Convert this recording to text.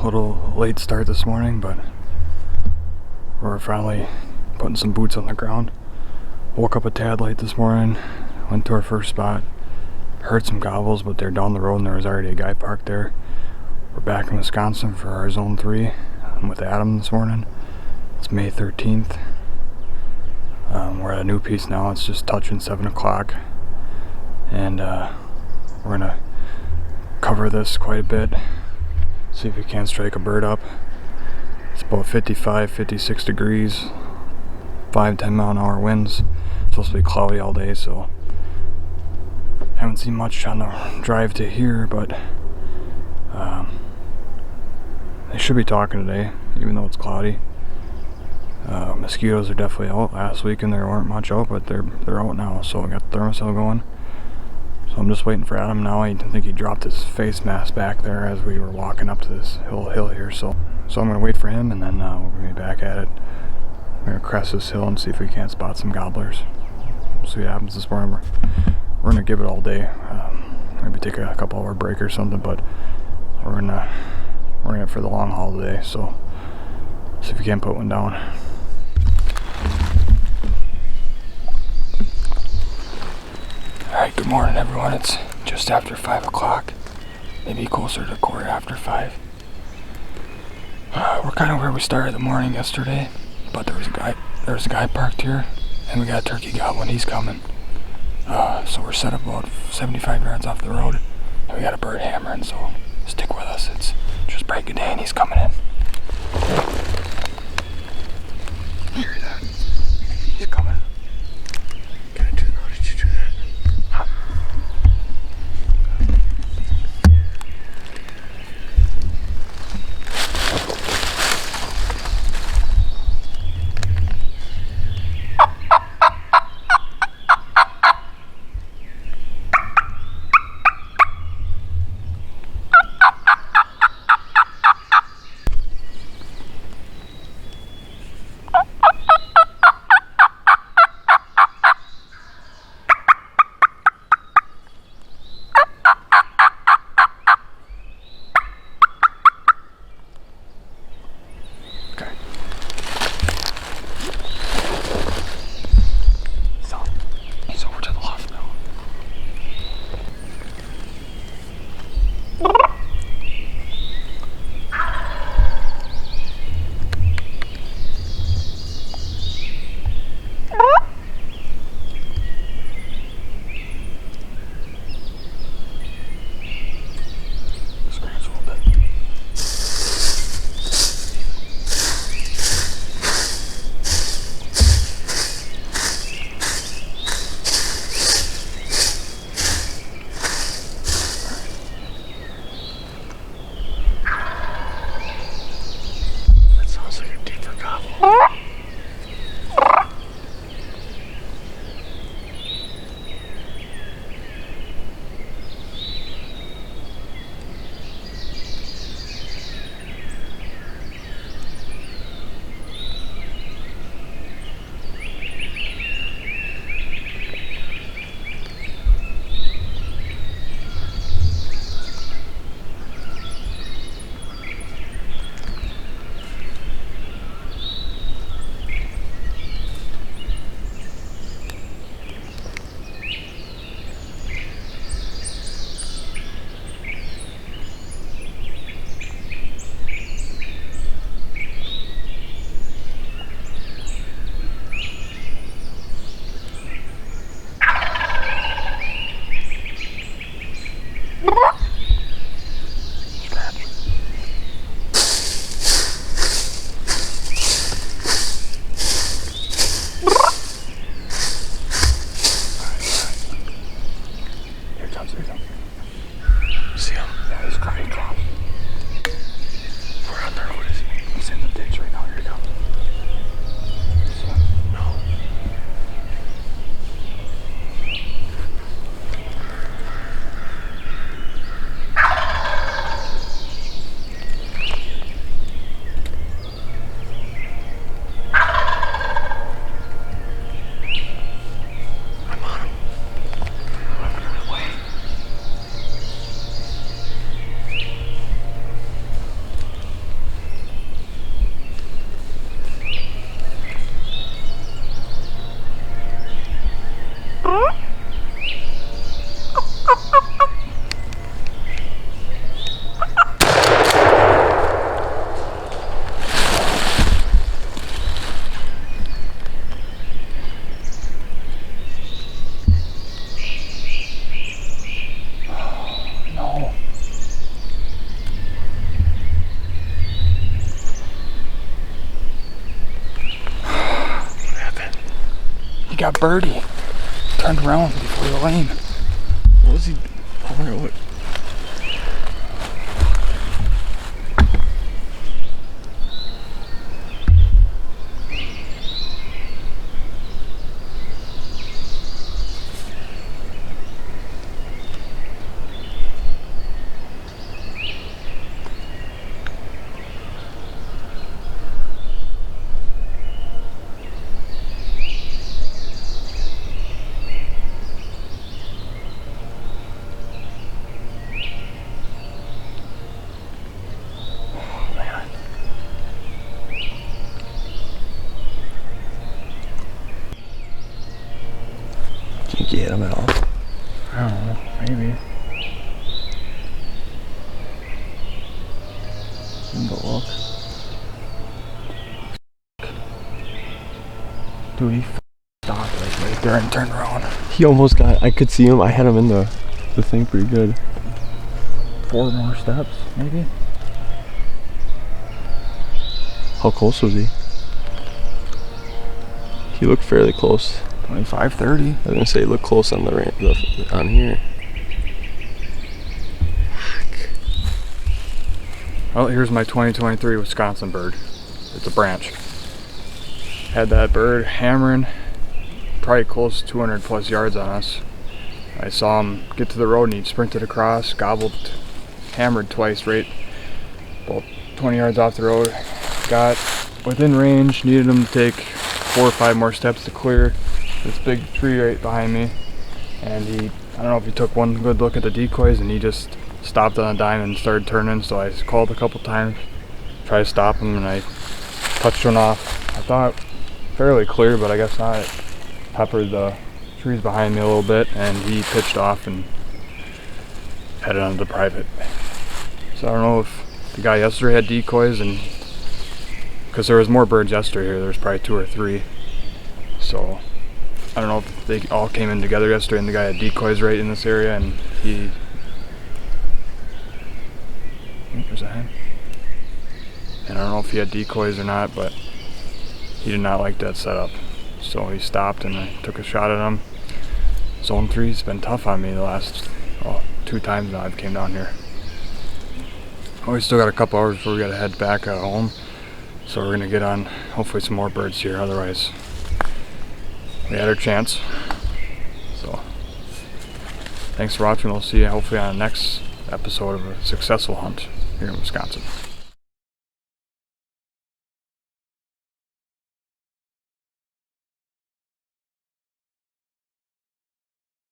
little late start this morning, but we're finally putting some boots on the ground. Woke up a tad late this morning, went to our first spot, heard some gobbles, but they're down the road and there was already a guy parked there. We're back in Wisconsin for our Zone 3. I'm with Adam this morning. It's May 13th. We're at a new piece now. It's just touching 7 o'clock. And we're going to cover this quite a bit. See if we can't strike a bird up. It's about 55, 56 degrees. 5-10 mile an hour winds. It's supposed to be cloudy all day, so haven't seen much on the drive to here, but they should be talking today, even though it's cloudy. Mosquitoes are definitely out. Last weekend there weren't much out, but they're out now, so I got the thermostat going. So I'm just waiting for Adam now. I think he dropped his face mask back there as we were walking up to this hill here, so I'm going to wait for him, and then we're going to be back at it. We're going to crest this hill and see if we can't spot some gobblers. See what happens this morning. We're going to give it all day. Maybe take a couple hour break or something, but we're in it for the long haul today, so see if we can't put one down. Alright, good morning everyone. It's just after 5 o'clock, maybe closer to quarter after 5. We're kind of where we started the morning yesterday, but there was a guy parked here, and we got a turkey gobbling. He's coming. So we're set up about 75 yards off the road, and we got a bird hammering, so stick with us. It's just break a day and he's coming in. You hear that? He's coming. How did you do that? Huh? got birdie. Turned around before the lane. What was he? Oh my God. Think you hit him at all? I don't know, maybe. But look. Dude, he stopped right there and turned around. He almost got, I could see him, I had him in the thing pretty good. 4 more steps, maybe? How close was he? He looked fairly close. 25, 30. I was gonna say, look close on on here. Well, here's my 2023 Wisconsin bird. It's a branch. Had that bird hammering probably close to 200 plus yards on us. I saw him get to the road and he sprinted across, gobbled, hammered twice right about 20 yards off the road. Got within range, needed him to take 4 or 5 more steps to clear this big tree right behind me, and I don't know if he took one good look at the decoys and he just stopped on a dime and started turning, so I called a couple times, tried to stop him, and I touched one off. I thought fairly clear, but I guess not. It peppered the trees behind me a little bit, and he pitched off and headed onto the private. So I don't know if the guy yesterday had decoys, and because there was more birds yesterday here, there was probably 2 or 3, so I don't know if they all came in together yesterday and the guy had decoys right in this area, and he... Oh, there's a hen. And I don't know if he had decoys or not, but he did not like that setup. So he stopped and I took a shot at him. Zone 3's been tough on me the last 2 times now I've came down here. Oh, we still got a couple hours before we gotta head back home. So we're gonna get on hopefully some more birds here, otherwise we had our chance. So thanks for watching. We'll see you hopefully on the next episode of a successful hunt here in Wisconsin.